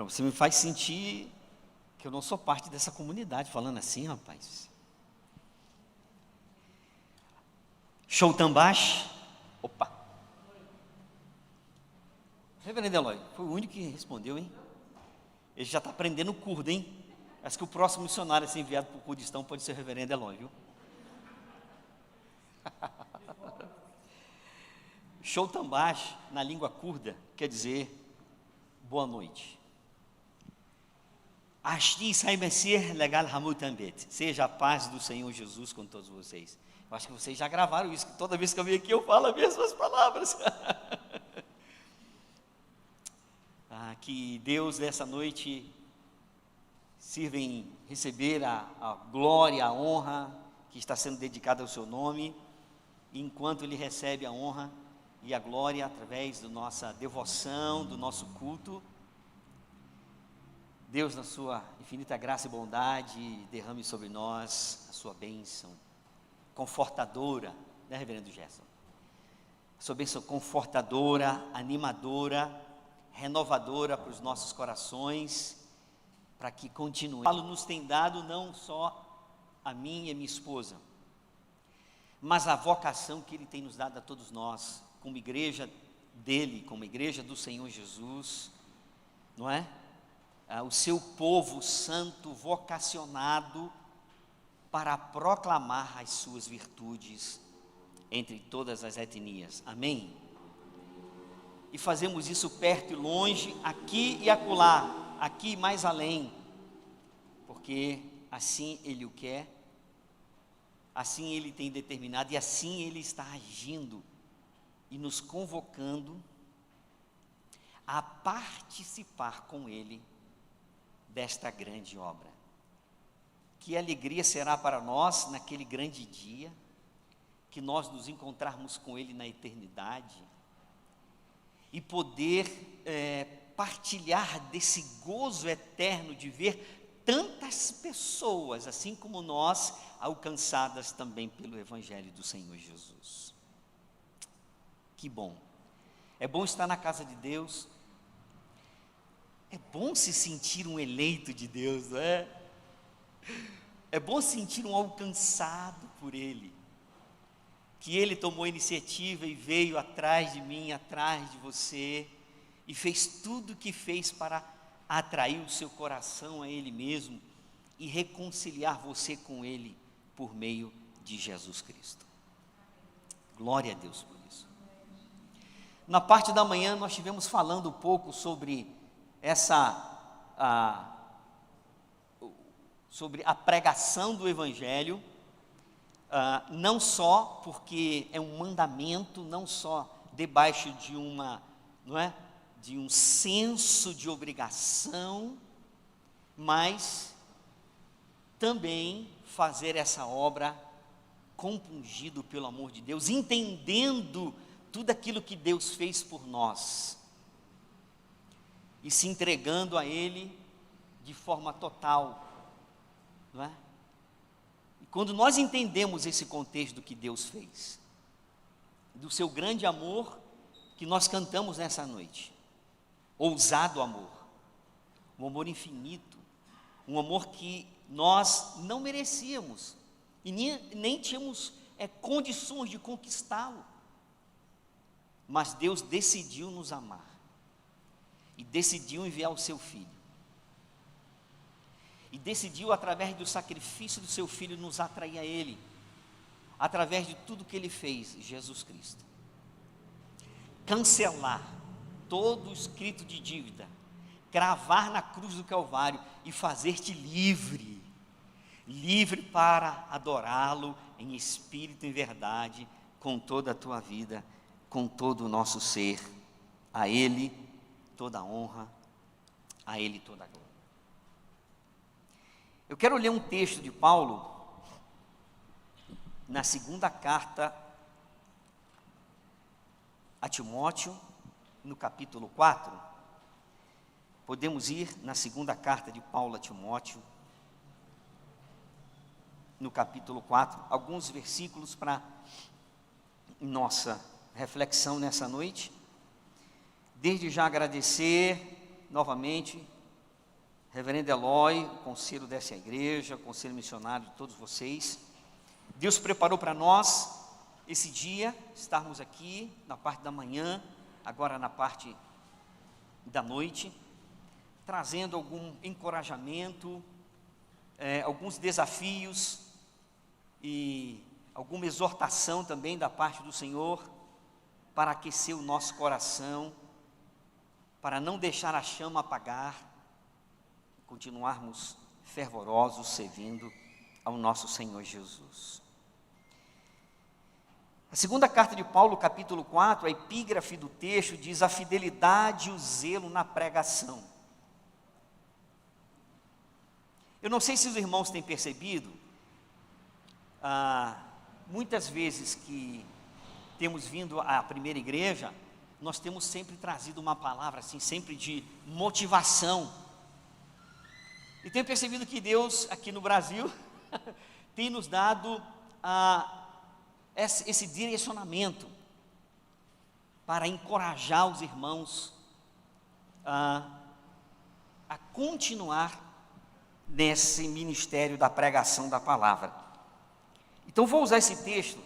Mas você me faz sentir que eu não sou parte dessa comunidade, falando assim, rapaz. Shoutambash. Opa. Reverendo Eloy, foi o único que respondeu, hein? Ele já está aprendendo curdo, hein? Acho que o próximo missionário a ser enviado para o Kurdistão pode ser o reverendo Eloy, viu? Shoutambash, na língua curda, quer dizer boa noite. Ashti Saimesir Legal Hamutambet. Seja a paz do Senhor Jesus com todos vocês. Eu acho que vocês já gravaram isso, que toda vez que eu venho aqui eu falo as mesmas palavras. Que Deus nessa noite sirva em receber a glória, a honra que está sendo dedicada ao seu nome, e enquanto Ele recebe a honra e a glória através da nossa devoção, do nosso culto, Deus, na sua infinita graça e bondade, derrame sobre nós a sua bênção confortadora, né, reverendo Gerson? A sua bênção confortadora, animadora, renovadora para os nossos corações, para que continue. Paulo nos tem dado não só a mim e a minha esposa, mas a vocação que Ele tem nos dado a todos nós, como igreja dEle, como igreja do Senhor Jesus, não é? O seu povo santo, vocacionado para proclamar as suas virtudes entre todas as etnias. Amém? E fazemos isso perto e longe, aqui e acolá, aqui e mais além, porque assim Ele o quer, assim Ele tem determinado e assim Ele está agindo e nos convocando a participar com Ele desta grande obra. Que alegria será para nós naquele grande dia, que nós nos encontrarmos com Ele na eternidade, e poder partilhar desse gozo eterno de ver tantas pessoas, assim como nós, alcançadas também pelo Evangelho do Senhor Jesus. Que bom! É bom estar na casa de Deus, é bom se sentir um eleito de Deus, não é? É bom sentir um alcançado por Ele, que Ele tomou a iniciativa e veio atrás de mim, atrás de você, e fez tudo o que fez para atrair o seu coração a Ele mesmo e reconciliar você com Ele por meio de Jesus Cristo. Glória a Deus por isso. Na parte da manhã nós estivemos falando um pouco sobre sobre a pregação do Evangelho, não só porque é um mandamento, não só debaixo de de um senso de obrigação, mas também fazer essa obra compungido pelo amor de Deus, entendendo tudo aquilo que Deus fez por nós e se entregando a Ele de forma total, não é? E quando nós entendemos esse contexto do que Deus fez, do seu grande amor que nós cantamos nessa noite, ousado amor, um amor infinito, um amor que nós não merecíamos e nem tínhamos condições de conquistá-lo, mas Deus decidiu nos amar e decidiu enviar o seu Filho. E decidiu, através do sacrifício do seu Filho, nos atrair a Ele, através de tudo que Ele fez, Jesus Cristo. Cancelar todo o escrito de dívida, cravar na cruz do Calvário e fazer-te livre, livre para adorá-lo em espírito e em verdade, com toda a tua vida, com todo o nosso ser. A Ele toda a honra, a Ele toda a glória. Eu quero ler um texto de Paulo, na segunda carta a Timóteo, no capítulo 4. Podemos ir na segunda carta de Paulo a Timóteo, no capítulo 4, alguns versículos para nossa reflexão nessa noite. Desde já agradecer novamente Reverendo Eloy, o conselho dessa igreja, o conselho missionário de todos vocês. Deus preparou para nós esse dia, estarmos aqui na parte da manhã, agora na parte da noite, trazendo algum encorajamento, alguns desafios e alguma exortação também da parte do Senhor, para aquecer o nosso coração, para não deixar a chama apagar, continuarmos fervorosos servindo ao nosso Senhor Jesus. A segunda carta de Paulo, capítulo 4, a epígrafe do texto diz: a fidelidade e o zelo na pregação. Eu não sei se os irmãos têm percebido, muitas vezes que temos vindo à primeira igreja, nós temos sempre trazido uma palavra assim, sempre de motivação. E tenho percebido que Deus, aqui no Brasil, tem nos dado esse direcionamento para encorajar os irmãos a continuar nesse ministério da pregação da palavra. Então vou usar esse texto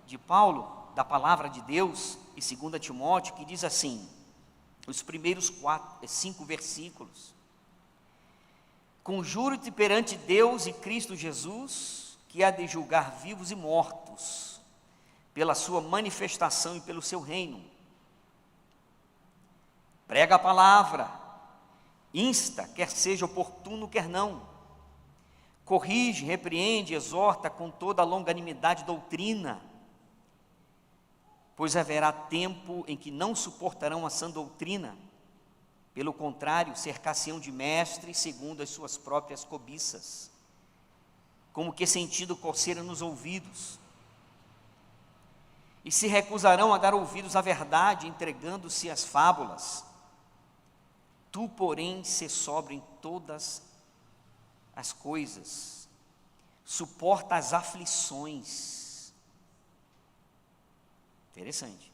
de Paulo, da palavra de Deus, em 2 Timóteo, que diz assim, os primeiros 5 versículos: conjuro-te perante Deus e Cristo Jesus, que há de julgar vivos e mortos, pela sua manifestação e pelo seu reino. Prega a palavra, insta, quer seja oportuno, quer não. Corrige, repreende, exorta com toda a longanimidade e doutrina, pois haverá tempo em que não suportarão a sã doutrina. Pelo contrário, cercar-se-ão de mestres segundo as suas próprias cobiças, como que sentindo coceira nos ouvidos, e se recusarão a dar ouvidos à verdade, entregando-se às fábulas. Tu, porém, sê sóbrio em todas as coisas, suporta as aflições. Interessante.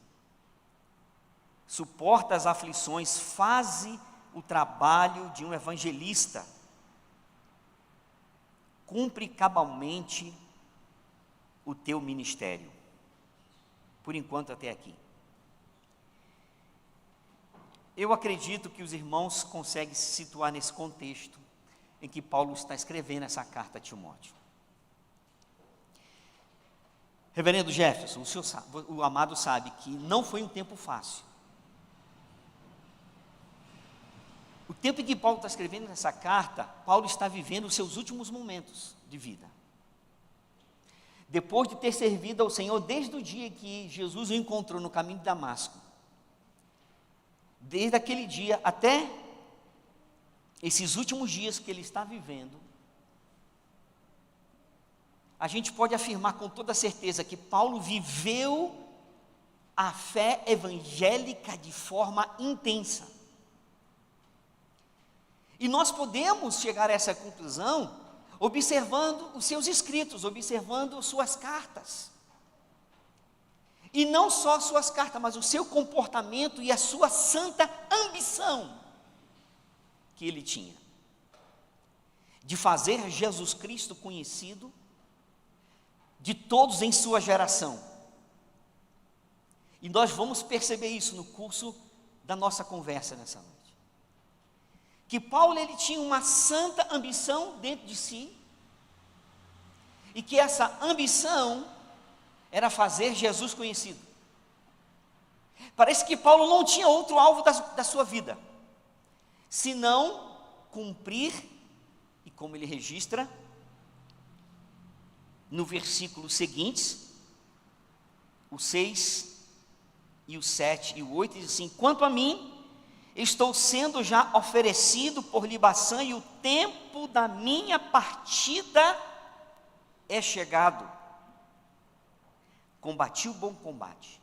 Suporta as aflições, faze o trabalho de um evangelista, cumpre cabalmente o teu ministério. Por enquanto, até aqui. Eu acredito que os irmãos conseguem se situar nesse contexto em que Paulo está escrevendo essa carta a Timóteo. Reverendo Jefferson, o amado sabe que não foi um tempo fácil. O tempo em que Paulo está escrevendo essa carta, Paulo está vivendo os seus últimos momentos de vida. Depois de ter servido ao Senhor desde o dia que Jesus o encontrou no caminho de Damasco, desde aquele dia até esses últimos dias que ele está vivendo, a gente pode afirmar com toda certeza que Paulo viveu a fé evangélica de forma intensa. E nós podemos chegar a essa conclusão observando os seus escritos, observando suas cartas. E não só suas cartas, mas o seu comportamento e a sua santa ambição que ele tinha, de fazer Jesus Cristo conhecido de todos em sua geração. E nós vamos perceber isso no curso da nossa conversa nessa noite. Que Paulo, ele tinha uma santa ambição dentro de si, e que essa ambição era fazer Jesus conhecido. Parece que Paulo não tinha outro alvo da sua vida, senão cumprir, e como ele registra, no versículo seguintes, o 6 e o 7 e o 8, diz assim: quanto a mim, estou sendo já oferecido por libação, e o tempo da minha partida é chegado. Combati o bom combate,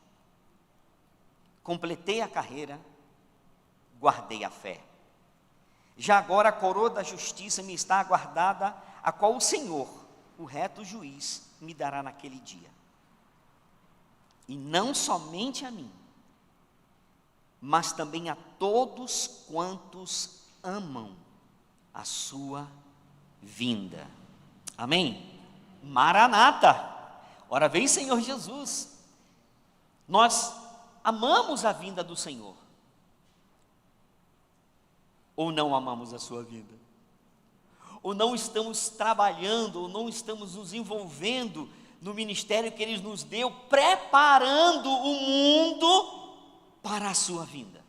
completei a carreira, guardei a fé. Já agora a coroa da justiça me está aguardada, a qual o Senhor, o reto juiz, me dará naquele dia. E não somente a mim, mas também a todos quantos amam a sua vinda. Amém? Maranata, ora vem Senhor Jesus. Nós amamos a vinda do Senhor, ou não amamos a sua vinda? Ou não estamos trabalhando, ou não estamos nos envolvendo no ministério que Ele nos deu, preparando o mundo para a sua vinda?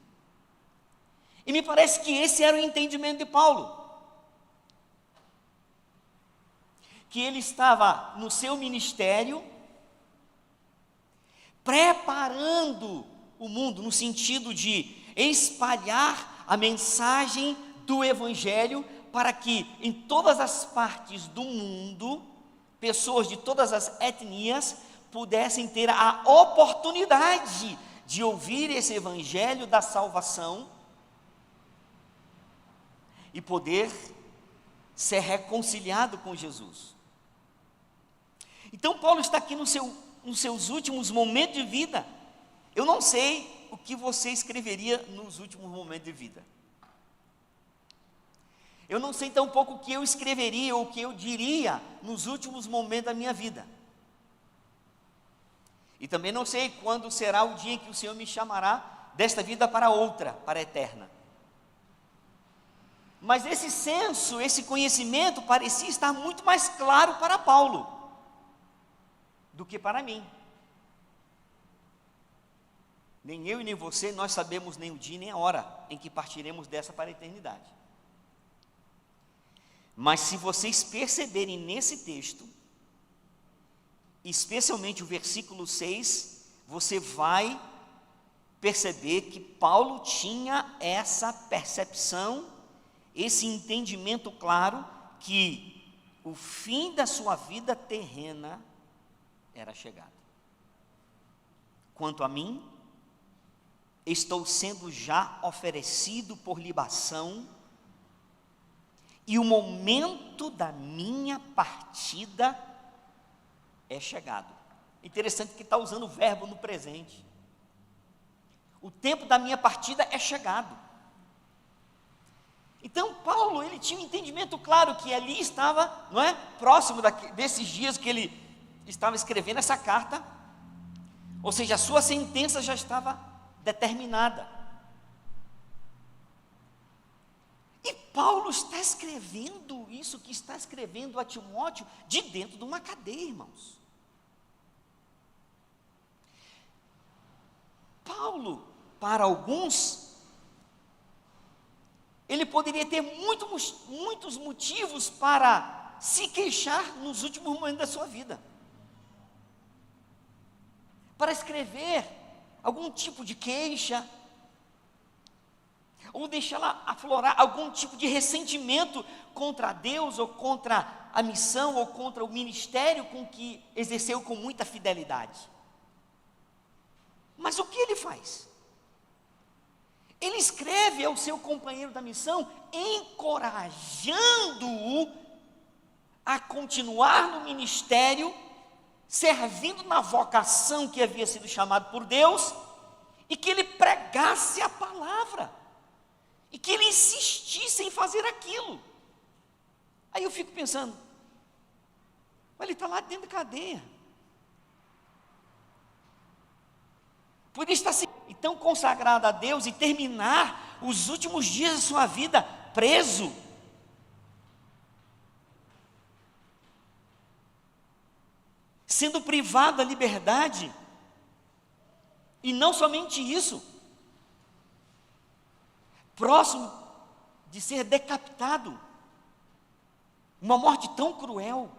E me parece que esse era o entendimento de Paulo, que ele estava no seu ministério, preparando o mundo, no sentido de espalhar a mensagem do Evangelho, para que em todas as partes do mundo, pessoas de todas as etnias pudessem ter a oportunidade de ouvir esse Evangelho da salvação e poder ser reconciliado com Jesus. Então Paulo está aqui nos seus últimos momentos de vida. Eu não sei o que você escreveria nos últimos momentos de vida. Eu não sei tampouco o que eu escreveria ou o que eu diria nos últimos momentos da minha vida. E também não sei quando será o dia em que o Senhor me chamará desta vida para outra, para a eterna. Mas esse senso, esse conhecimento parecia estar muito mais claro para Paulo do que para mim. Nem eu e nem você, nós sabemos nem o dia nem a hora em que partiremos dessa para a eternidade. Mas se vocês perceberem nesse texto, especialmente o versículo 6, você vai perceber que Paulo tinha essa percepção, esse entendimento claro, que o fim da sua vida terrena era chegado. Quanto a mim, estou sendo já oferecido por libação, e o momento da minha partida é chegado. Interessante que está usando o verbo no presente. O tempo da minha partida é chegado. Então Paulo, ele tinha um entendimento claro que ali estava, não é, próximo desses dias que ele estava escrevendo essa carta, ou seja, a sua sentença já estava determinada. E Paulo está escrevendo isso que está escrevendo a Timóteo de dentro de uma cadeia, irmãos. Paulo, para alguns, ele poderia ter muitos motivos para se queixar nos últimos momentos da sua vida, para escrever algum tipo de queixa, ou deixá-la aflorar algum tipo de ressentimento contra Deus, ou contra a missão, ou contra o ministério com que exerceu com muita fidelidade. Mas o que ele faz? Ele escreve ao seu companheiro da missão, encorajando-o a continuar no ministério, servindo na vocação que havia sido chamado por Deus, e que ele pregasse a palavra, e que ele insistisse em fazer aquilo. Aí eu fico pensando, ele está lá dentro da cadeia, por estar tão consagrado a Deus e terminar os últimos dias da sua vida preso. Sendo privado da liberdade. E não somente isso, próximo de ser decapitado, uma morte tão cruel.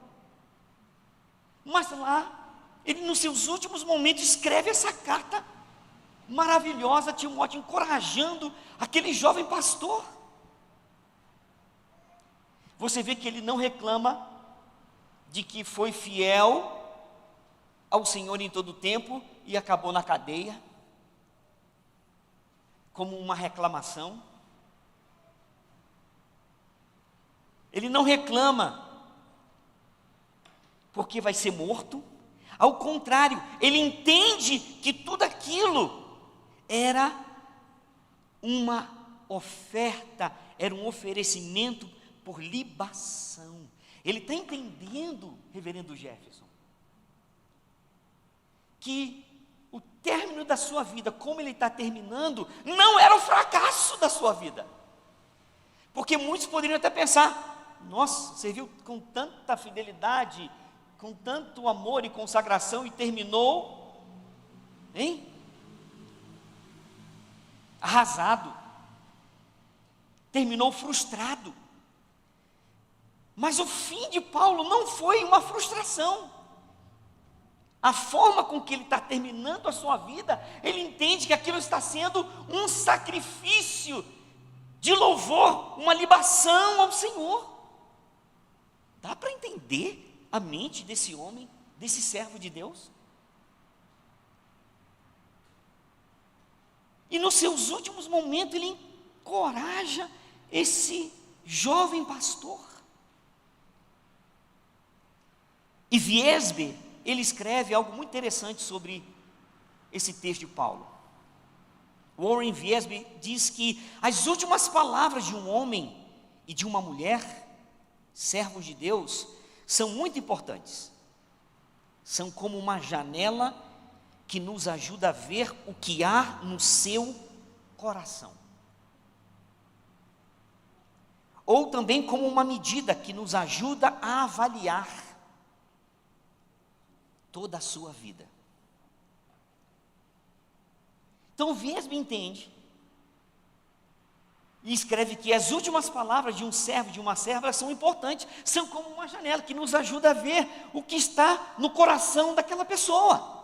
Mas lá, ele nos seus últimos momentos escreve essa carta maravilhosa a Timóteo, encorajando aquele jovem pastor. Você vê que ele não reclama de que foi fiel ao Senhor em todo o tempo e acabou na cadeia, como uma reclamação. Ele não reclama porque vai ser morto. Ao contrário, ele entende que tudo aquilo era uma oferta, era um oferecimento por libação. Ele está entendendo, reverendo Jefferson, que o término da sua vida, como ele está terminando, não era o fracasso da sua vida. Porque muitos poderiam até pensar: nossa, serviu com tanta fidelidade, com tanto amor e consagração e terminou, hein? Arrasado, terminou frustrado. Mas o fim de Paulo não foi uma frustração. A forma com que ele está terminando a sua vida, ele entende que aquilo está sendo um sacrifício de louvor, uma libação ao Senhor. Dá para entender a mente desse homem, desse servo de Deus? E nos seus últimos momentos ele encoraja esse jovem pastor. E Wiesbe, ele escreve algo muito interessante sobre esse texto de Paulo. Warren Wiesbe diz que as últimas palavras de um homem e de uma mulher, servos de Deus, são muito importantes. São como uma janela que nos ajuda a ver o que há no seu coração. Ou também como uma medida que nos ajuda a avaliar toda a sua vida. Então, Wiesbe entende e escreve que as últimas palavras de um servo e de uma serva são importantes, são como uma janela que nos ajuda a ver o que está no coração daquela pessoa.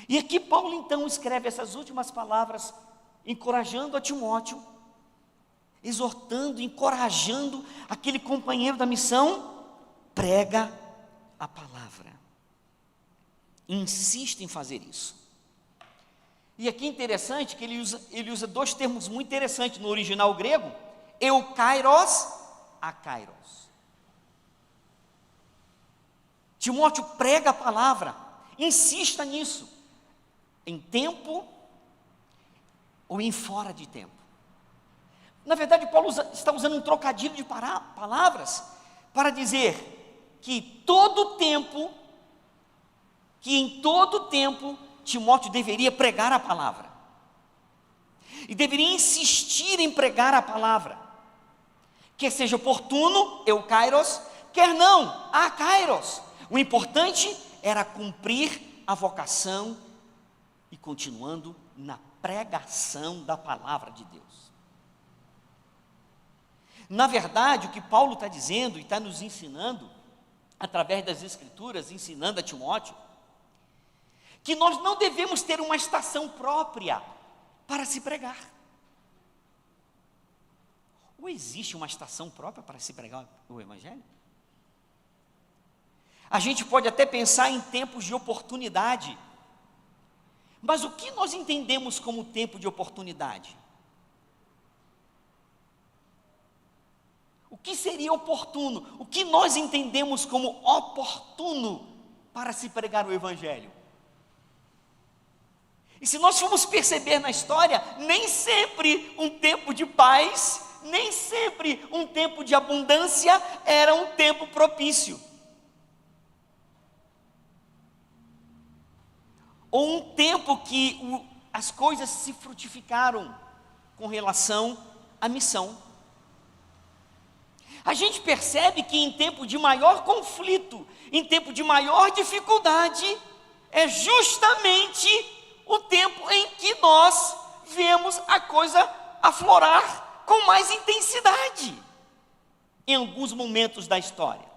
E aqui Paulo então escreve essas últimas palavras, encorajando a Timóteo, exortando, encorajando aquele companheiro da missão: prega a palavra. Insiste em fazer isso. E aqui é interessante que ele usa dois termos muito interessantes no original grego: eukairos, akairos. Timóteo, prega a palavra, insista nisso, em tempo ou em fora de tempo. Na verdade, Paulo está usando um trocadilho de palavras para dizer que em todo tempo, Timóteo deveria pregar a palavra. E deveria insistir em pregar a palavra. Quer seja oportuno, eukairos, quer não, akairos. O importante era cumprir a vocação e continuando na pregação da palavra de Deus. Na verdade, o que Paulo está dizendo e está nos ensinando, através das Escrituras, ensinando a Timóteo, que nós não devemos ter uma estação própria para se pregar. Ou existe uma estação própria para se pregar o Evangelho? A gente pode até pensar em tempos de oportunidade, mas o que nós entendemos como tempo de oportunidade? O que seria oportuno? O que nós entendemos como oportuno para se pregar o Evangelho? E se nós formos perceber na história, nem sempre um tempo de paz, nem sempre um tempo de abundância era um tempo propício. Ou um tempo que as coisas se frutificaram com relação à missão. A gente percebe que em tempo de maior conflito, em tempo de maior dificuldade, é justamente o tempo em que nós vemos a coisa aflorar com mais intensidade, em alguns momentos da história.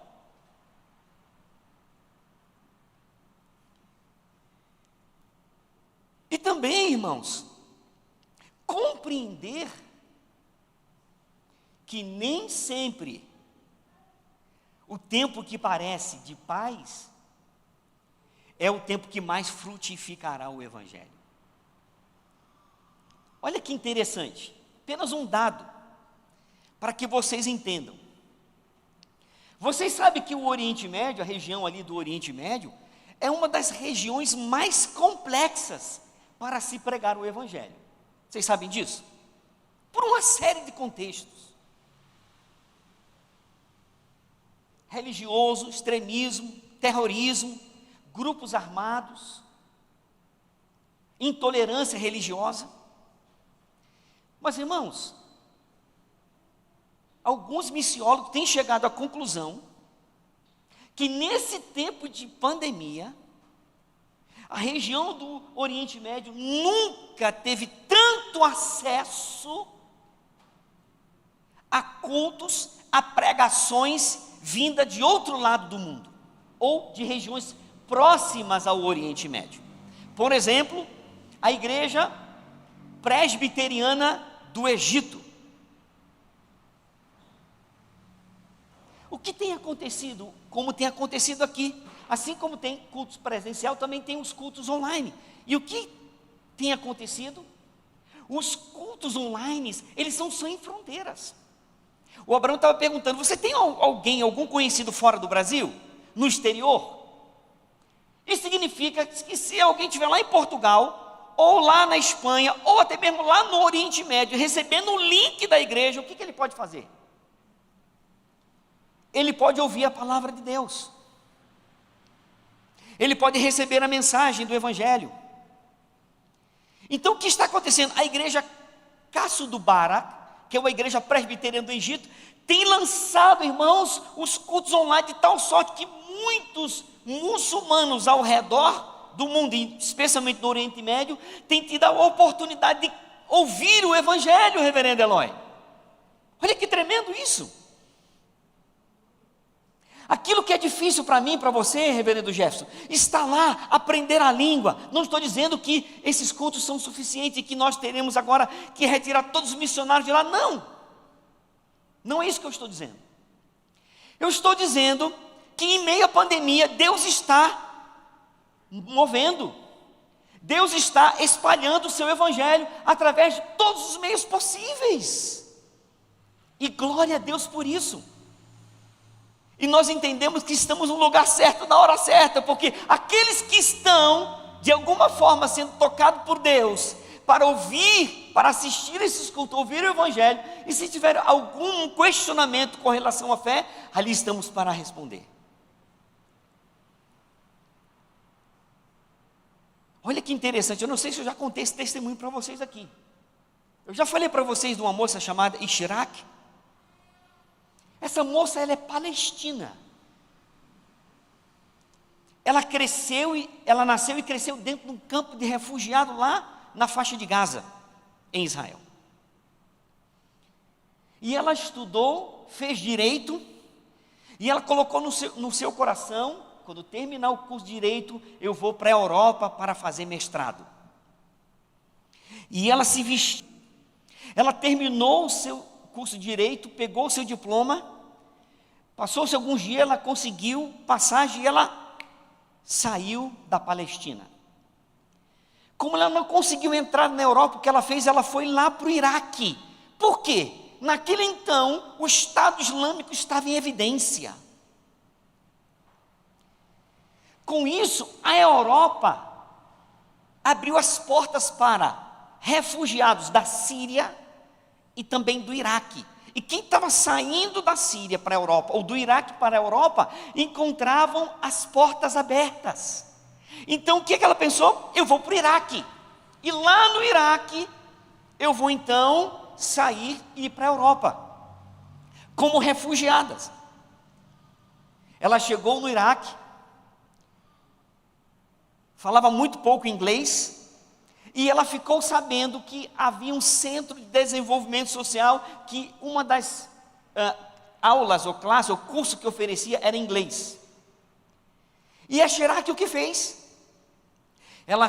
E também, irmãos, compreender que nem sempre o tempo que parece de paz é o tempo que mais frutificará o Evangelho. Olha que interessante, apenas um dado, para que vocês entendam. Vocês sabem que o Oriente Médio, a região ali do Oriente Médio, é uma das regiões mais complexas para se pregar o Evangelho. Vocês sabem disso? por uma série de contextos. Religioso, extremismo, terrorismo, grupos armados, intolerância religiosa. Mas, irmãos, alguns missiólogos têm chegado à conclusão que nesse tempo de pandemia, a região do Oriente Médio nunca teve tanto acesso a cultos, a pregações vinda de outro lado do mundo, ou de regiões próximas ao Oriente Médio. Por exemplo, a igreja presbiteriana do Egito. O que tem acontecido, como tem acontecido aqui, assim como tem cultos presencial, também tem os cultos online. E o que tem acontecido? Os cultos online, eles são sem fronteiras. O Abraão estava perguntando, você tem alguém, algum conhecido fora do Brasil? No exterior? Isso significa que se alguém estiver lá em Portugal, ou lá na Espanha, ou até mesmo lá no Oriente Médio, recebendo o link da igreja, o que ele pode fazer? Ele pode ouvir a palavra de Deus. Ele pode receber a mensagem do Evangelho. Então o que está acontecendo? A igreja Casso do Barak, que é uma igreja presbiteriana do Egito, tem lançado, irmãos, os cultos online de tal sorte que muitos muçulmanos ao redor do mundo, especialmente no Oriente Médio, têm tido a oportunidade de ouvir o Evangelho, reverendo Eloy. Olha que tremendo isso. Aquilo que é difícil para mim, para você, reverendo Jefferson, está lá, aprender a língua. Não estou dizendo que esses cultos são suficientes e que nós teremos agora que retirar todos os missionários de lá. Não. Não é isso que eu estou dizendo. Eu estou dizendo que em meio à pandemia, Deus está movendo. Deus está espalhando o seu Evangelho através de todos os meios possíveis. E glória a Deus por isso. E nós entendemos que estamos no lugar certo, na hora certa, porque aqueles que estão, de alguma forma, sendo tocados por Deus, para ouvir, para assistir esses cultos, ouvir o Evangelho, e se tiver algum questionamento com relação à fé, ali estamos para responder. Olha que interessante, eu não sei se eu já contei esse testemunho para vocês aqui. Eu já falei para vocês de uma moça chamada Ishirak. Essa moça, ela é palestina. Ela nasceu e cresceu dentro de um campo de refugiado lá na faixa de Gaza, em Israel. E ela estudou, fez direito, e ela colocou no seu coração, quando terminar o curso de direito, eu vou para a Europa para fazer mestrado. E ela se vestiu. Ela terminou o seu curso de direito, pegou o seu diploma, passou-se alguns dias, ela conseguiu passagem e ela saiu da Palestina. Como ela não conseguiu entrar na Europa, o que ela fez? Ela foi lá para o Iraque. Por quê? Naquele então, o Estado Islâmico estava em evidência. Com isso, a Europa abriu as portas para refugiados da Síria e também do Iraque. E quem estava saindo da Síria para a Europa, ou do Iraque para a Europa, encontravam as portas abertas. Então o que ela pensou? Eu vou para o Iraque. E lá no Iraque, eu vou então sair e ir para a Europa, como refugiadas. Ela chegou no Iraque, falava muito pouco inglês, e ela ficou sabendo que havia um centro de desenvolvimento social, que uma das aulas ou classes, ou curso que oferecia era inglês. E a Shirak o que fez? Ela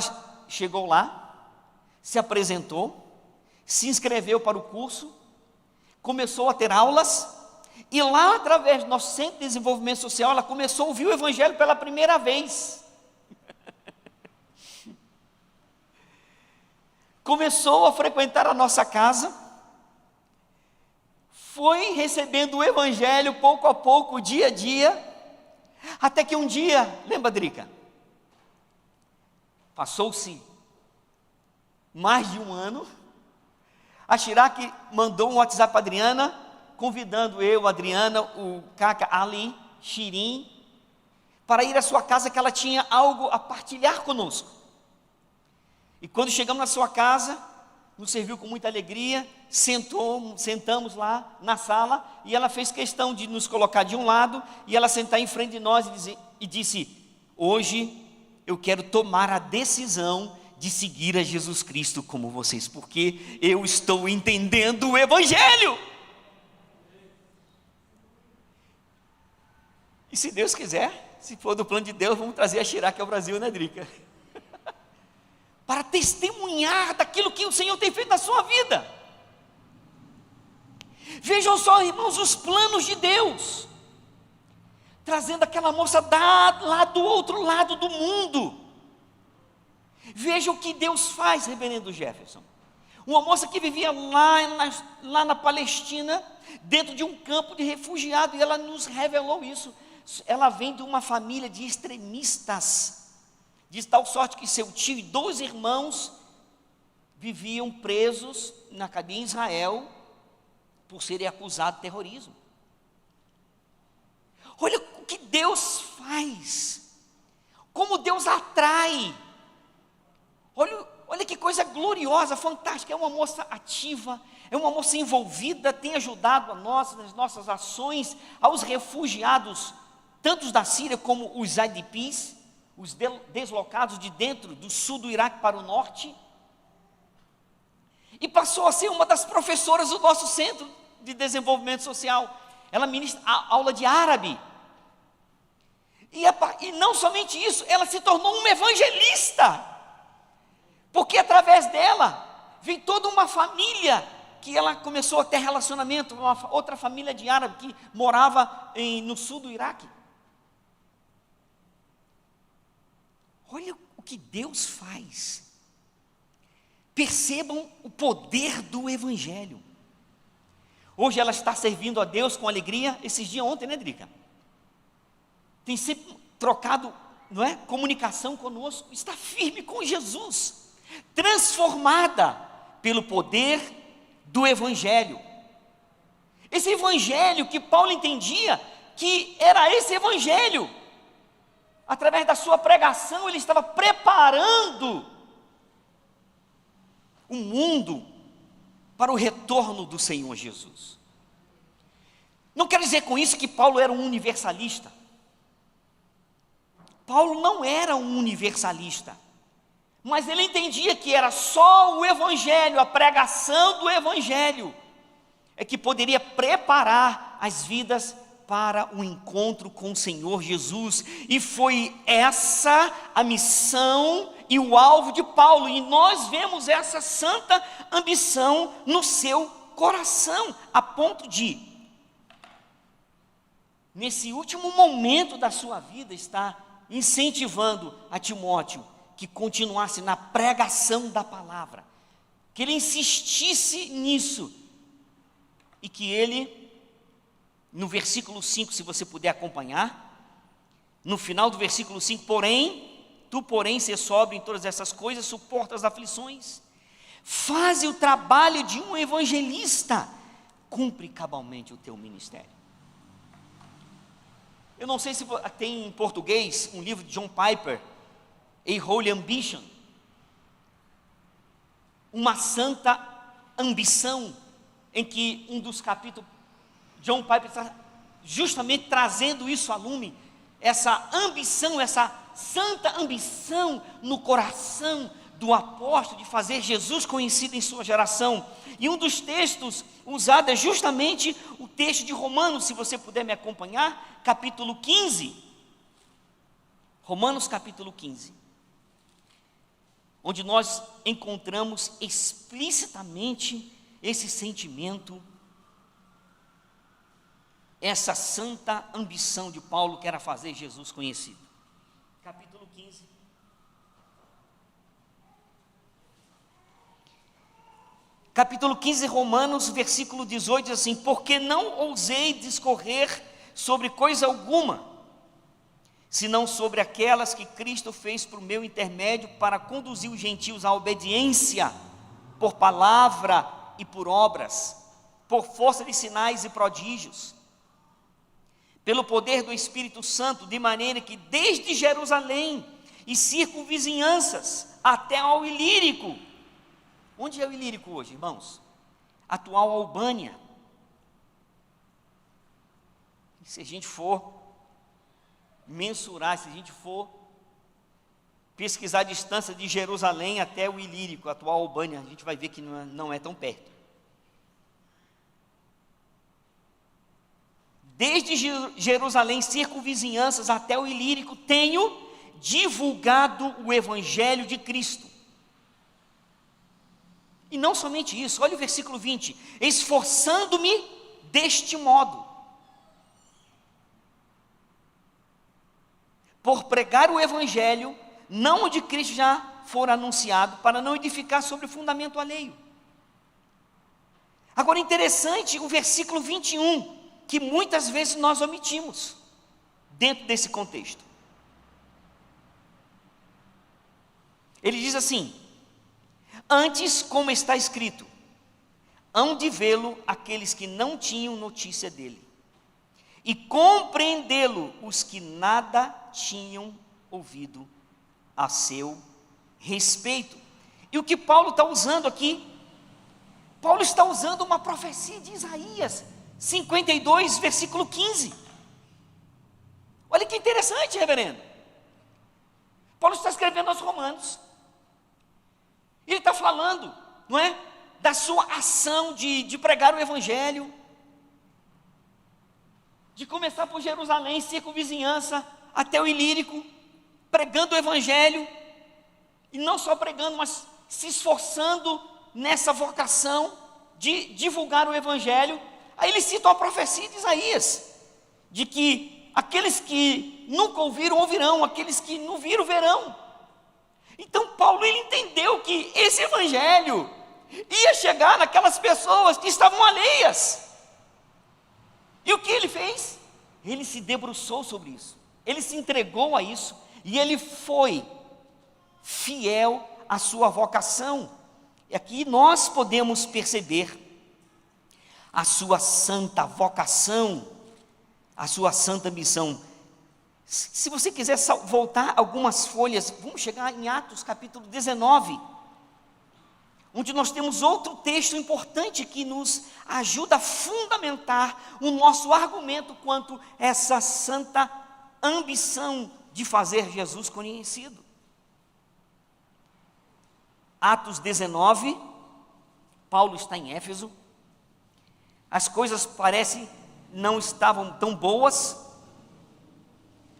chegou lá, se apresentou, se inscreveu para o curso, começou a ter aulas, e lá através do nosso centro de desenvolvimento social, ela começou a ouvir o Evangelho pela primeira vez. Começou a frequentar a nossa casa, foi recebendo o Evangelho pouco a pouco, dia a dia, até que um dia, lembra, Drica? Passou-se mais de um ano, A Chirac mandou um WhatsApp para a Adriana, convidando eu, a Adriana, o Caca, Ali, Shirin, para ir à sua casa, que ela tinha algo a partilhar conosco. E quando chegamos na sua casa, nos serviu com muita alegria, sentamos lá na sala, e ela fez questão de nos colocar de um lado, e ela sentar em frente de nós e disse: hoje eu quero tomar a decisão de seguir a Jesus Cristo como vocês, porque eu estou entendendo o Evangelho. E se Deus quiser, se for do plano de Deus, vamos trazer a Chirac ao Brasil, né, Drica? Para testemunhar daquilo que o Senhor tem feito na sua vida. Vejam só, irmãos, os planos de Deus, trazendo aquela moça lá do outro lado do mundo. Veja o que Deus faz, reverendo Jefferson. Uma moça que vivia lá na Palestina, dentro de um campo de refugiados, e ela nos revelou isso. Ela vem de uma família de extremistas, de tal sorte que seu tio e 2 irmãos viviam presos na cadeia em Israel por serem acusados de terrorismo. Olha o que Deus faz, como Deus atrai. Olha que coisa gloriosa, fantástica. É uma moça ativa, é uma moça envolvida, tem ajudado a nós nas nossas ações, aos refugiados, tanto da Síria como os IDPs, os deslocados de dentro do sul do Iraque para o norte. E passou a ser uma das professoras do nosso Centro de Desenvolvimento Social. Ela ministra a aula de árabe. E não somente isso, ela se tornou uma evangelista. Porque através dela, vem toda uma família que ela começou a ter relacionamento, uma outra família de árabe que morava no sul do Iraque. Olha o que Deus faz. Percebam o poder do Evangelho. Hoje ela está servindo a Deus com alegria. Esses dias ontem, né, Drica? Tem sempre trocado, não é, comunicação conosco. Está firme com Jesus, transformada pelo poder do Evangelho. Esse Evangelho que Paulo entendia que era esse Evangelho. Através da sua pregação, ele estava preparando o mundo para o retorno do Senhor Jesus. Não quero dizer com isso que Paulo era um universalista. Paulo não era um universalista, mas ele entendia que era só o Evangelho, a pregação do Evangelho, é que poderia preparar as vidas para o encontro com o Senhor Jesus. E foi essa a missão e o alvo de Paulo, e nós vemos essa santa ambição no seu coração, a ponto de, nesse último momento da sua vida, estar incentivando a Timóteo que continuasse na pregação da palavra, que ele insistisse nisso, e que ele, no versículo 5, se você puder acompanhar, no final do versículo 5, tu, porém, ser sóbrio em todas essas coisas, suporta as aflições, faze o trabalho de um evangelista, cumpre cabalmente o teu ministério. Eu não sei se tem em português um livro de John Piper, A Holy Ambition, uma santa ambição, em que um dos capítulos, John Piper está justamente trazendo isso à lume, essa ambição, essa santa ambição no coração do apóstolo de fazer Jesus conhecido em sua geração. E um dos textos usado é justamente o texto de Romanos, se você puder me acompanhar, capítulo 15. Romanos capítulo 15. Onde nós encontramos explicitamente esse sentimento, essa santa ambição de Paulo, que era fazer Jesus conhecido. Capítulo 15. Capítulo 15, Romanos, versículo 18, diz assim: porque não ousei discorrer sobre coisa alguma, senão sobre aquelas que Cristo fez por meu intermédio, para conduzir os gentios à obediência, por palavra e por obras, por força de sinais e prodígios, pelo poder do Espírito Santo, de maneira que desde Jerusalém e circunvizinhanças até ao Ilírico. Onde é o Ilírico hoje, irmãos? Atual Albânia. Se a gente for mensurar, se a gente for pesquisar a distância de Jerusalém até o Ilírico, atual Albânia, a gente vai ver que não é tão perto. Desde Jerusalém, circunvizinhanças até o Ilírico, tenho divulgado o Evangelho de Cristo. E não somente isso, olha o versículo 20: esforçando-me deste modo, por pregar o Evangelho, não o de Cristo já for anunciado, para não edificar sobre o fundamento alheio. Agora, interessante o versículo 21, que muitas vezes nós omitimos, dentro desse contexto. Ele diz assim: antes, como está escrito, hão de vê-lo aqueles que não tinham notícia dele, e compreendê-lo os que nada tinham ouvido a seu respeito. E o que Paulo está usando aqui? Paulo está usando uma profecia de Isaías 52, versículo 15. Olha que interessante, reverendo. Paulo está escrevendo aos Romanos. Ele está falando, não é? Da sua ação de pregar o Evangelho, de começar por Jerusalém, circunvizinhança, até o Ilírico, pregando o Evangelho, e não só pregando, mas se esforçando nessa vocação de divulgar o Evangelho. Aí ele cita a profecia de Isaías, de que aqueles que nunca ouviram, ouvirão, aqueles que não viram, verão. Então Paulo, ele entendeu que esse Evangelho ia chegar naquelas pessoas que estavam alheias. E o que ele fez? Ele se debruçou sobre isso, ele se entregou a isso, e ele foi fiel à sua vocação. E aqui nós podemos perceber a sua santa vocação, a sua santa missão. Se você quiser voltar algumas folhas, vamos chegar em Atos capítulo 19, onde nós temos outro texto importante que nos ajuda a fundamentar o nosso argumento quanto a essa santa ambição de fazer Jesus conhecido. Atos 19, Paulo está em Éfeso, as coisas parecem não estavam tão boas,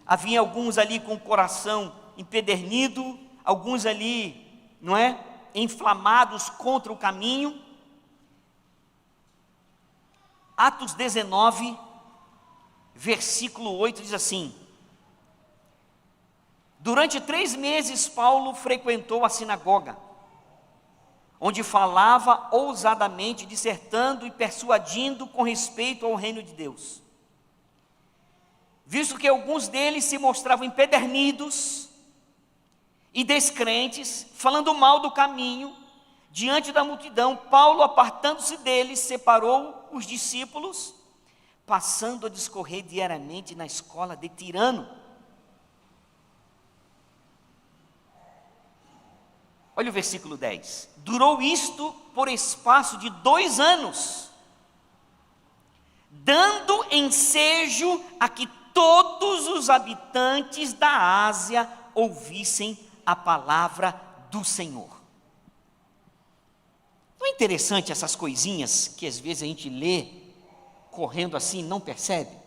havia alguns ali com o coração empedernido, alguns ali, não é, inflamados contra o caminho. Atos 19, versículo 8 diz assim: durante 3 meses Paulo frequentou a sinagoga, onde falava ousadamente, dissertando e persuadindo com respeito ao reino de Deus. Visto que alguns deles se mostravam empedernidos e descrentes, falando mal do caminho, diante da multidão, Paulo, apartando-se deles, separou os discípulos, passando a discorrer diariamente na escola de Tirano. Olha o versículo 10. Durou isto por espaço de 2 anos, dando ensejo a que todos os habitantes da Ásia ouvissem a palavra do Senhor. Não é interessante essas coisinhas que às vezes a gente lê correndo assim e não percebe?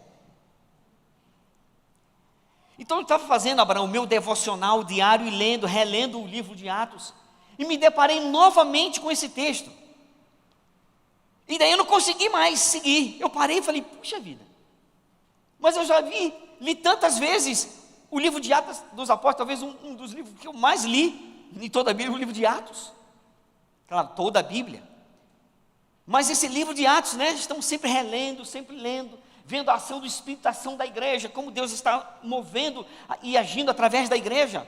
Então eu estava fazendo, Abraão, o meu devocional diário e relendo o livro de Atos, e me deparei novamente com esse texto. E daí eu não consegui mais seguir. Eu parei e falei, puxa vida, mas eu já li tantas vezes o livro de Atos dos Apóstolos, talvez um dos livros que eu mais li em toda a Bíblia, o livro de Atos. Claro, toda a Bíblia. Mas esse livro de Atos, né, estamos sempre relendo, sempre lendo, vendo a ação do Espírito, a ação da igreja, como Deus está movendo e agindo através da igreja.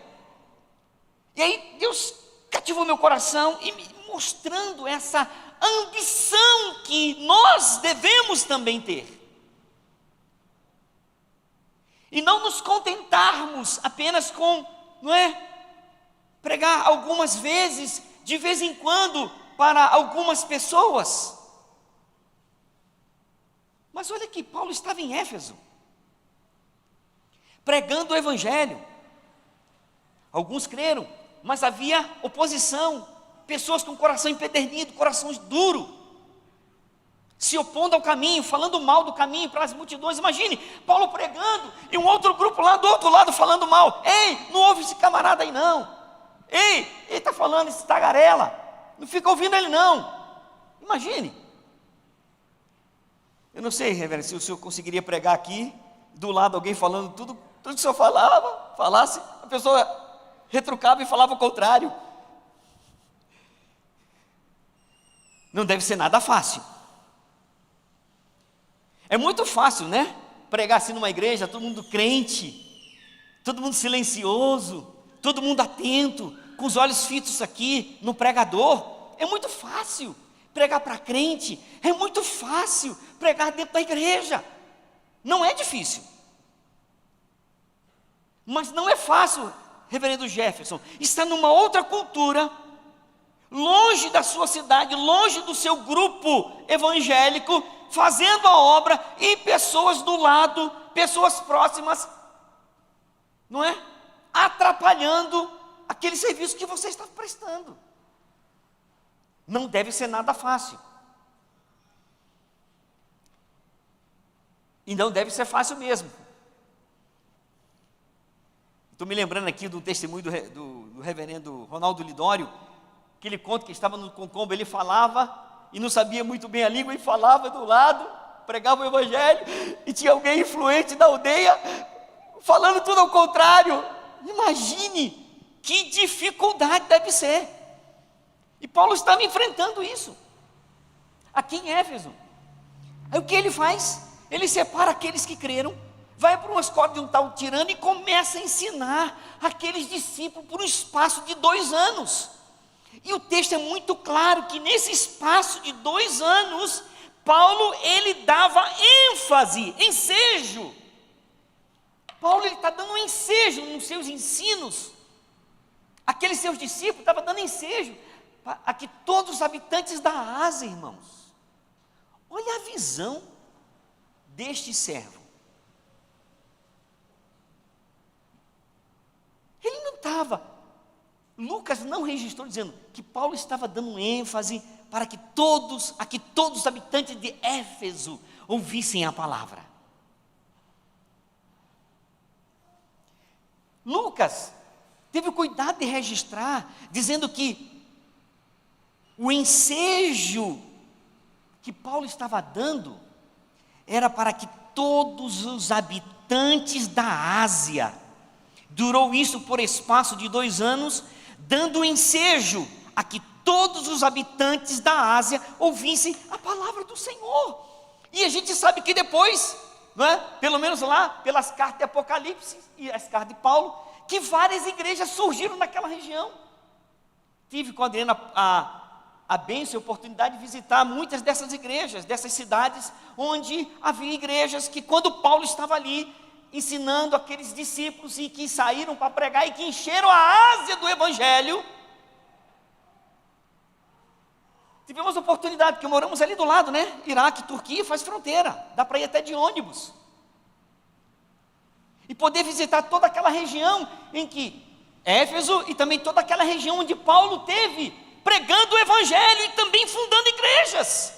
E aí Deus cativou meu coração e me mostrando essa ambição que nós devemos também ter. E não nos contentarmos apenas com, pregar algumas vezes, de vez em quando, para algumas pessoas. Mas olha que Paulo estava em Éfeso, pregando o Evangelho. Alguns creram, mas havia oposição, pessoas com coração empedernido, corações duros, se opondo ao caminho, falando mal do caminho para as multidões. Imagine, Paulo pregando e um outro grupo lá do outro lado falando mal. Ei, não ouve esse camarada aí não. Ei, ele está falando esse tagarela, não fica ouvindo ele não. Imagine. Eu não sei, reverendo, se o senhor conseguiria pregar aqui, do lado alguém falando tudo que o senhor falasse, a pessoa retrucava e falava o contrário. Não deve ser nada fácil. É muito fácil, pregar assim numa igreja, todo mundo crente, todo mundo silencioso, todo mundo atento, com os olhos fitos aqui no pregador. É muito fácil pregar para crente, é muito fácil pregar dentro da igreja. Não é difícil. Mas não é fácil, reverendo Jefferson, estar numa outra cultura, longe da sua cidade, longe do seu grupo evangélico, fazendo a obra, e pessoas do lado, pessoas próximas, atrapalhando aquele serviço que você está prestando. Não deve ser nada fácil. E não deve ser fácil mesmo. Estou me lembrando aqui do testemunho do reverendo Ronaldo Lidório, que ele conta que estava no Concombo, ele falava e não sabia muito bem a língua, e falava do lado, pregava o Evangelho, e tinha alguém influente da aldeia, falando tudo ao contrário. Imagine que dificuldade deve ser. E Paulo estava enfrentando isso, aqui em Éfeso. Aí o que ele faz? Ele separa aqueles que creram, vai para uma escola de um tal tirano e começa a ensinar aqueles discípulos por um espaço de 2 anos. E o texto é muito claro que nesse espaço de 2 anos, Paulo, ele dava ênfase, ensejo. Paulo, ele está dando um ensejo nos seus ensinos. Aqueles seus discípulos estavam dando ensejo a que todos os habitantes da Ásia, irmãos. Olha a visão deste servo. Ele não estava... Lucas não registrou dizendo que Paulo estava dando ênfase para que todos os habitantes de Éfeso ouvissem a palavra. Lucas teve o cuidado de registrar, dizendo que o ensejo que Paulo estava dando era para que todos os habitantes da Ásia. Durou isso por espaço de 2 anos, dando ensejo a que todos os habitantes da Ásia ouvissem a palavra do Senhor. E a gente sabe que depois, pelo menos lá, pelas cartas de Apocalipse e as cartas de Paulo, que várias igrejas surgiram naquela região. Tive com a Adriana a bênção e a oportunidade de visitar muitas dessas igrejas, dessas cidades, onde havia igrejas que, quando Paulo estava ali, ensinando aqueles discípulos e que saíram para pregar e que encheram a Ásia do Evangelho. Tivemos a oportunidade, porque moramos ali do lado, Iraque, Turquia, faz fronteira, dá para ir até de ônibus. E poder visitar toda aquela região em que Éfeso, e também toda aquela região onde Paulo teve pregando o Evangelho e também fundando igrejas,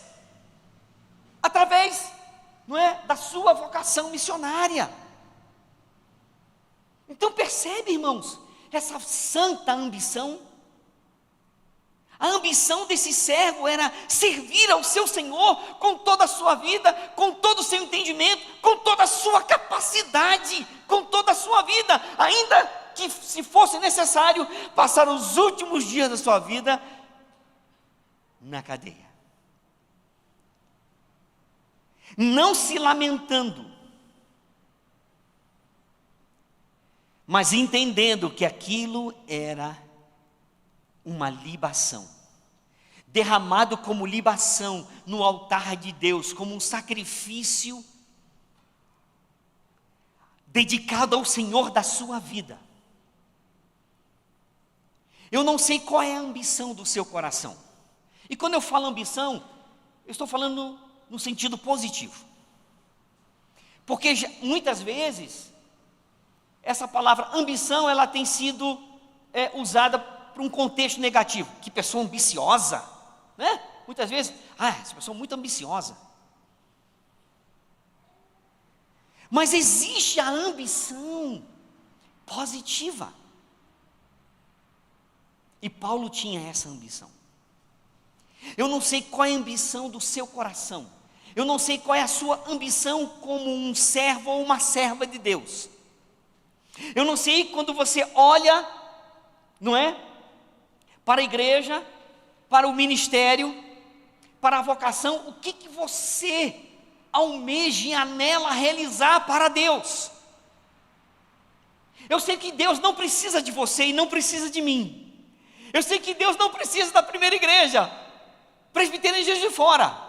através, da sua vocação missionária. Então percebe, irmãos, essa santa ambição. A ambição desse servo era servir ao seu Senhor com toda a sua vida, com todo o seu entendimento, com toda a sua capacidade, com toda a sua vida, ainda que, se fosse necessário, passar os últimos dias da sua vida na cadeia. Não se lamentando, mas entendendo que aquilo era uma libação, derramado como libação no altar de Deus, como um sacrifício dedicado ao Senhor da sua vida. Eu não sei qual é a ambição do seu coração. E quando eu falo ambição, eu estou falando no sentido positivo. Porque muitas vezes, essa palavra ambição, ela tem sido usada para um contexto negativo. Que pessoa ambiciosa, né? Muitas vezes, essa pessoa é muito ambiciosa. Mas existe a ambição positiva. E Paulo tinha essa ambição. Eu não sei qual é a ambição do seu coração. Eu não sei qual é a sua ambição como um servo ou uma serva de Deus. Eu não sei quando você olha, não é? Para a igreja, para o ministério, para a vocação, o que você almeja e anela realizar para Deus. Eu sei que Deus não precisa de você e não precisa de mim. Eu sei que Deus não precisa da primeira igreja, presbiteriana de Juiz de Fora,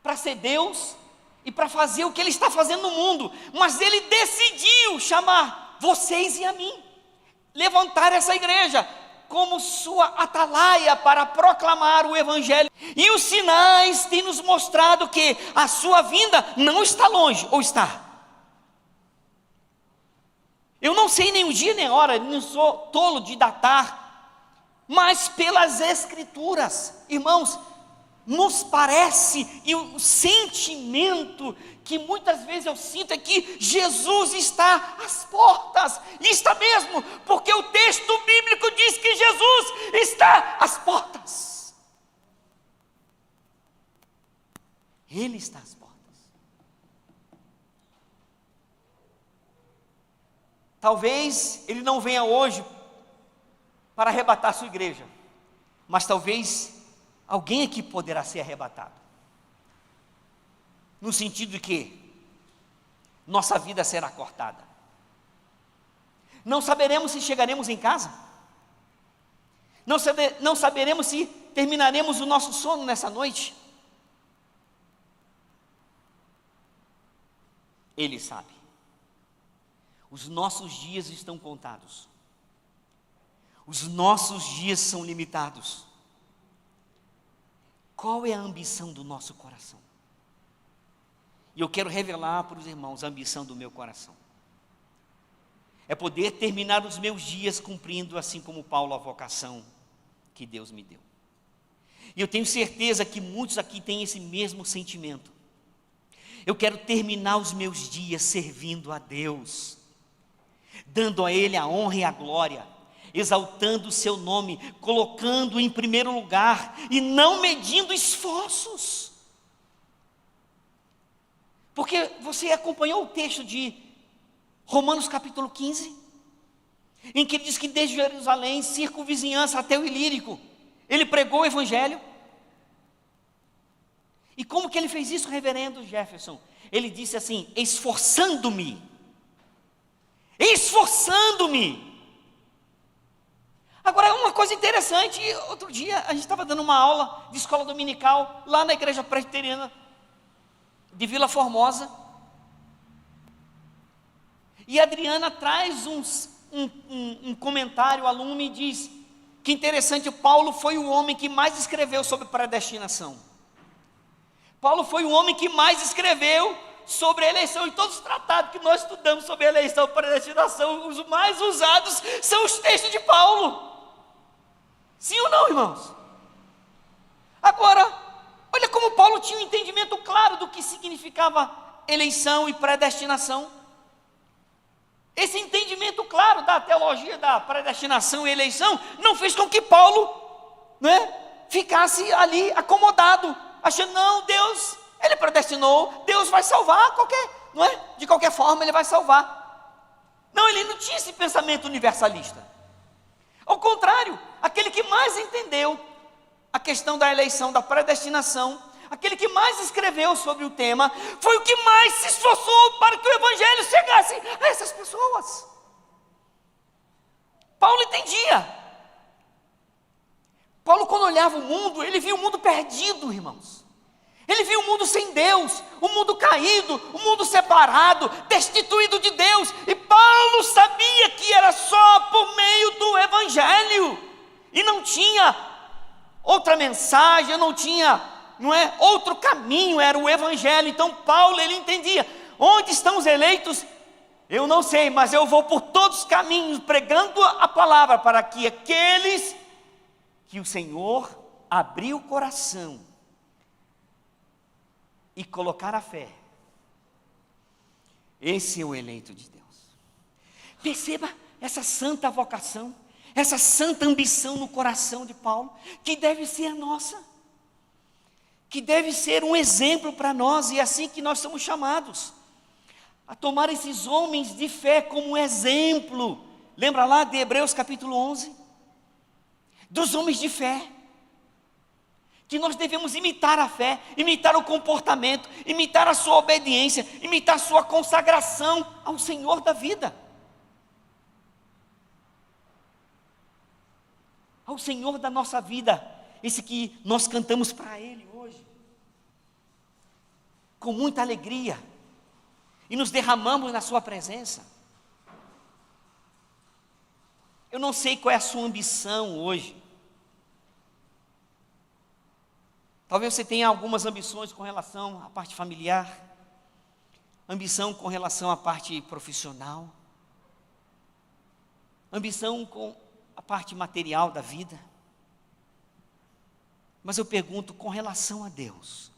para ser Deus e para fazer o que Ele está fazendo no mundo. Mas Ele decidiu chamar vocês e a mim, levantar essa igreja como sua atalaia para proclamar o Evangelho. E os sinais têm nos mostrado que a sua vinda não está longe, ou está? Eu não sei nem o dia nem a hora, não sou tolo de datar, mas pelas Escrituras, irmãos, nos parece, e o sentimento que muitas vezes eu sinto é que Jesus está às portas, e está mesmo, porque o texto bíblico diz que Jesus está às portas. Ele está às portas. Talvez Ele não venha hoje para arrebatar a sua igreja, mas talvez alguém aqui poderá ser arrebatado, no sentido de que nossa vida será cortada. Não saberemos se chegaremos em casa, não saberemos se terminaremos o nosso sono nessa noite. Ele sabe. Os nossos dias estão contados. Os nossos dias são limitados. Qual é a ambição do nosso coração? E eu quero revelar para os irmãos a ambição do meu coração. É poder terminar os meus dias cumprindo, assim como Paulo, a vocação que Deus me deu. E eu tenho certeza que muitos aqui têm esse mesmo sentimento. Eu quero terminar os meus dias servindo a Deus, dando a Ele a honra e a glória, exaltando o seu nome, colocando em primeiro lugar e não medindo esforços. Porque você acompanhou o texto de Romanos capítulo 15, em que diz que desde Jerusalém, circunvizinhança até o Ilírico, Ele pregou o Evangelho. E como que Ele fez isso, reverendo Jefferson? Ele disse assim: esforçando-me. Agora, uma coisa interessante, outro dia a gente estava dando uma aula de escola dominical, lá na igreja presbiteriana de Vila Formosa, e a Adriana traz um comentário ao aluno e diz, que interessante, Paulo foi o homem que mais escreveu sobre predestinação. Paulo foi o homem que mais escreveu sobre a eleição. E todos os tratados que nós estudamos sobre a eleição e predestinação, os mais usados são os textos de Paulo. Sim ou não, irmãos? Agora, olha como Paulo tinha um entendimento claro do que significava eleição e predestinação. Esse entendimento claro da teologia da predestinação e eleição não fez com que Paulo, ficasse ali acomodado, achando, não, Deus, Ele predestinou, Deus vai salvar de qualquer forma Ele vai salvar. Não, ele não tinha esse pensamento universalista. Ao contrário, aquele que mais entendeu a questão da eleição, da predestinação, aquele que mais escreveu sobre o tema, foi o que mais se esforçou para que o Evangelho chegasse a essas pessoas. Paulo entendia. Paulo, quando olhava o mundo, ele via o mundo perdido, irmãos. Ele viu o mundo sem Deus, o mundo caído, o mundo separado, destituído de Deus. E Paulo sabia que era só por meio do Evangelho. E não tinha outra mensagem, não tinha, outro caminho, era o Evangelho. Então Paulo, ele entendia, onde estão os eleitos? Eu não sei, mas eu vou por todos os caminhos, pregando a palavra, para que aqueles que o Senhor abriu o coração e colocar a fé, esse é o eleito de Deus. Perceba essa santa vocação, essa santa ambição no coração de Paulo, que deve ser a nossa, que deve ser um exemplo para nós, e é assim que nós somos chamados, a tomar esses homens de fé como um exemplo. Lembra lá de Hebreus capítulo 11? Dos homens de fé, que nós devemos imitar a fé, imitar o comportamento, imitar a sua obediência, imitar a sua consagração ao Senhor da vida, ao Senhor da nossa vida, esse que nós cantamos para Ele hoje, com muita alegria, e nos derramamos na sua presença. Eu não sei qual é a sua ambição hoje. Talvez você tenha algumas ambições com relação à parte familiar, ambição com relação à parte profissional, ambição com a parte material da vida. Mas eu pergunto, com relação a Deus,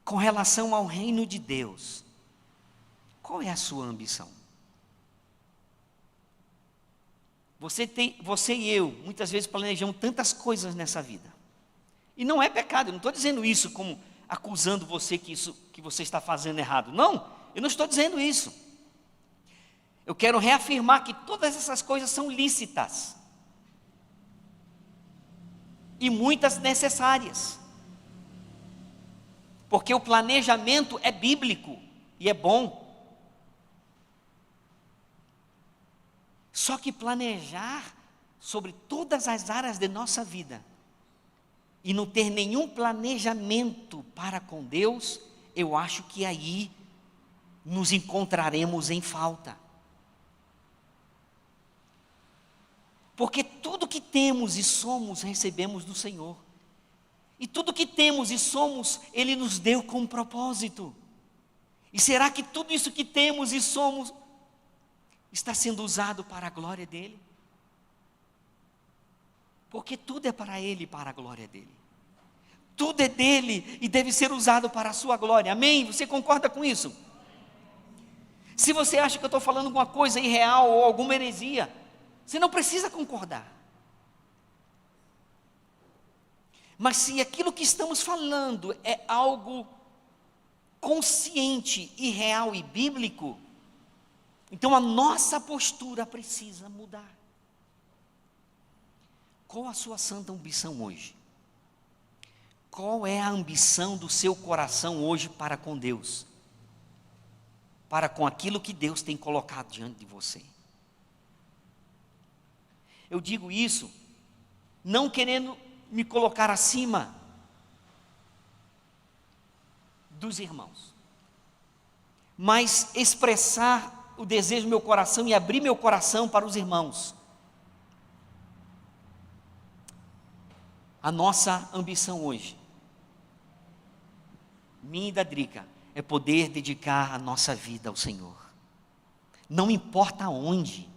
com relação ao reino de Deus, qual é a sua ambição? Você e eu, muitas vezes planejamos tantas coisas nessa vida. E não é pecado, eu não estou dizendo isso como acusando você que isso que você está fazendo errado. Não, eu não estou dizendo isso. Eu quero reafirmar que todas essas coisas são lícitas. E muitas necessárias. Porque o planejamento é bíblico e é bom. Só que planejar sobre todas as áreas de nossa vida e não ter nenhum planejamento para com Deus, eu acho que aí nos encontraremos em falta. Porque tudo que temos e somos, recebemos do Senhor. E tudo que temos e somos, Ele nos deu com propósito. E será que tudo isso que temos e somos está sendo usado para a glória dEle? Porque tudo é para Ele e para a glória dEle. Tudo é dEle e deve ser usado para a sua glória. Amém? Você concorda com isso? Se você acha que eu estou falando alguma coisa irreal ou alguma heresia, você não precisa concordar. Mas se aquilo que estamos falando é algo consciente, e real e bíblico, então a nossa postura precisa mudar. Qual a sua santa ambição hoje? Qual é a ambição do seu coração hoje para com Deus? Para com aquilo que Deus tem colocado diante de você? Eu digo isso não querendo me colocar acima dos irmãos, mas expressar o desejo do meu coração e abrir meu coração para os irmãos. A nossa ambição hoje, minha e da Drica, é poder dedicar a nossa vida ao Senhor. Não importa onde.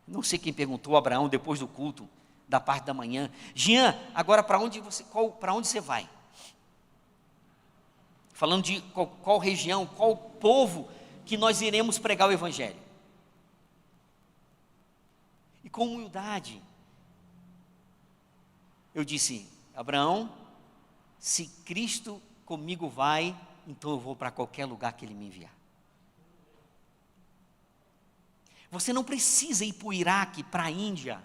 Não sei quem perguntou a Abraão depois do culto, da parte da manhã: Jean, agora para onde você vai? Falando de qual região, qual povo que nós iremos pregar o Evangelho. E com humildade, eu disse: Abraão, se Cristo comigo vai, então eu vou para qualquer lugar que Ele me enviar. Você não precisa ir para o Iraque, para a Índia,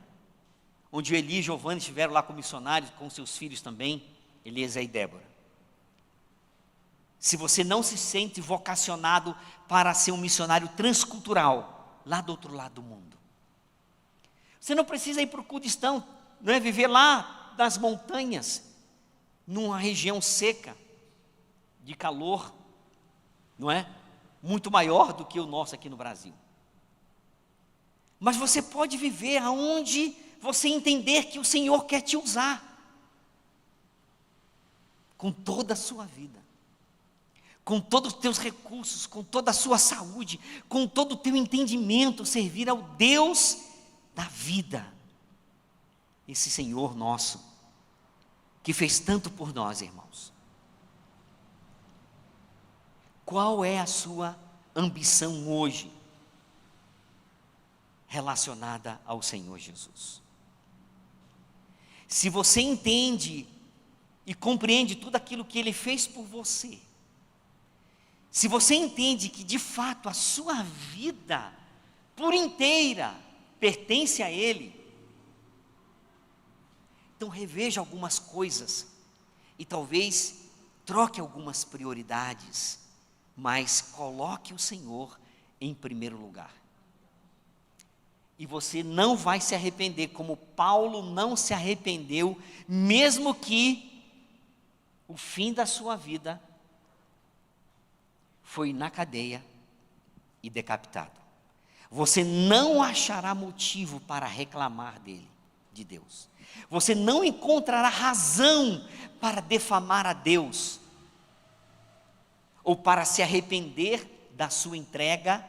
onde o Eli e Giovanni estiveram lá como missionários, com seus filhos também, Eliezer e Débora. Se você não se sente vocacionado para ser um missionário transcultural, lá do outro lado do mundo, você não precisa ir para o Kurdistão. não é, viver lá nas montanhas, numa região seca, de calor, não é? Muito maior do que o nosso aqui no Brasil. Mas você pode viver aonde você entender que o Senhor quer te usar, com toda a sua vida, com todos os teus recursos, com toda a sua saúde, com todo o teu entendimento, servir ao Deus da vida, esse Senhor nosso, que fez tanto por nós, irmãos. Qual é a sua ambição hoje, relacionada ao Senhor Jesus? Se você entende e compreende tudo aquilo que Ele fez por você, se você entende que de fato a sua vida por inteira pertence a Ele, então reveja algumas coisas e talvez troque algumas prioridades, mas coloque o Senhor em primeiro lugar. E você não vai se arrepender, como Paulo não se arrependeu, mesmo que o fim da sua vida foi na cadeia e decapitado. Você não achará motivo para reclamar dele, de Deus. Você não encontrará razão para defamar a Deus, ou para se arrepender da sua entrega,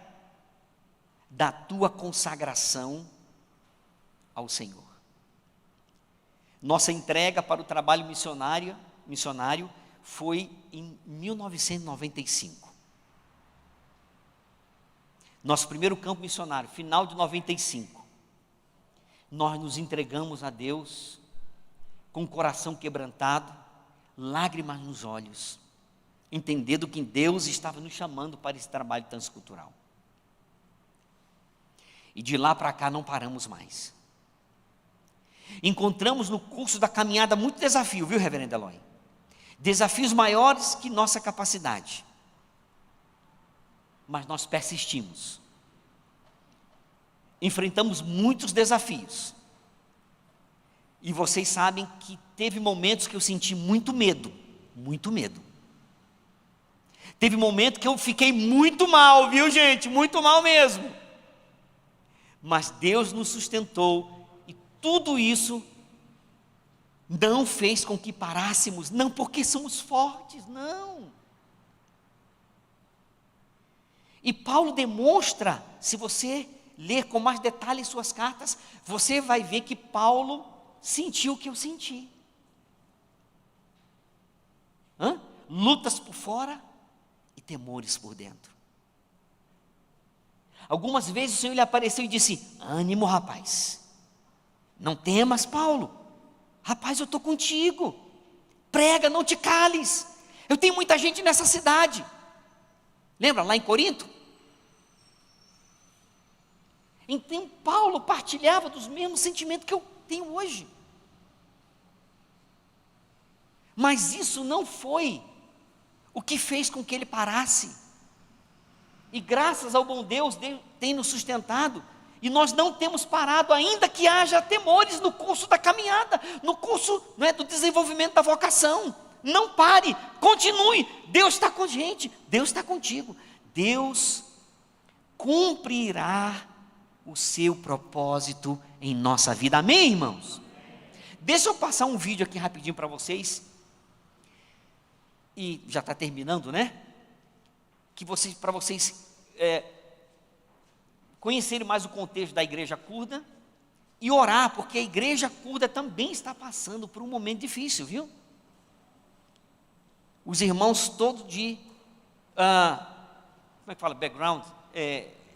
da tua consagração ao Senhor. Nossa entrega para o trabalho missionário foi em 1995. Nosso primeiro campo missionário, final de 95. Nós nos entregamos a Deus com o coração quebrantado, lágrimas nos olhos, entendendo que Deus estava nos chamando para esse trabalho transcultural. E de lá para cá não paramos mais. Encontramos no curso da caminhada muito desafio, viu, reverendo Eloy? Desafios maiores que nossa capacidade. Mas nós persistimos. Enfrentamos muitos desafios. E vocês sabem que teve momentos que eu senti muito medo. Muito medo. Teve momento que eu fiquei muito mal, viu, gente? Muito mal mesmo. Mas Deus nos sustentou. E tudo isso não fez com que parássemos. Não porque somos fortes, não. E Paulo demonstra, se você ler com mais detalhe suas cartas, você vai ver que Paulo sentiu o que eu senti. Lutas por fora e temores por dentro. Algumas vezes o Senhor lhe apareceu e disse: ânimo, rapaz, não temas, Paulo, rapaz, eu estou contigo, prega, não te cales, eu tenho muita gente nessa cidade. Lembra lá em Corinto? Então Paulo partilhava dos mesmos sentimentos que eu tenho hoje. Mas isso não foi o que fez com que ele parasse. E graças ao bom Deus, Deus tem nos sustentado. E nós não temos parado, ainda que haja temores no curso da caminhada, no curso, não é, do desenvolvimento da vocação. Não pare, continue. Deus está com a gente, Deus está contigo. Deus cumprirá o seu propósito em nossa vida. Amém, irmãos? Deixa eu passar um vídeo aqui rapidinho para vocês. E já está terminando, né? Para vocês conhecerem mais o contexto da igreja curda e orar, porque a igreja curda também está passando por um momento difícil, viu? Os irmãos todos de como é que fala? Background,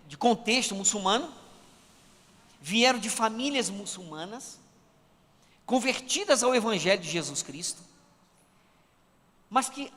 de contexto muçulmano, vieram de famílias muçulmanas, convertidas ao Evangelho de Jesus Cristo, mas que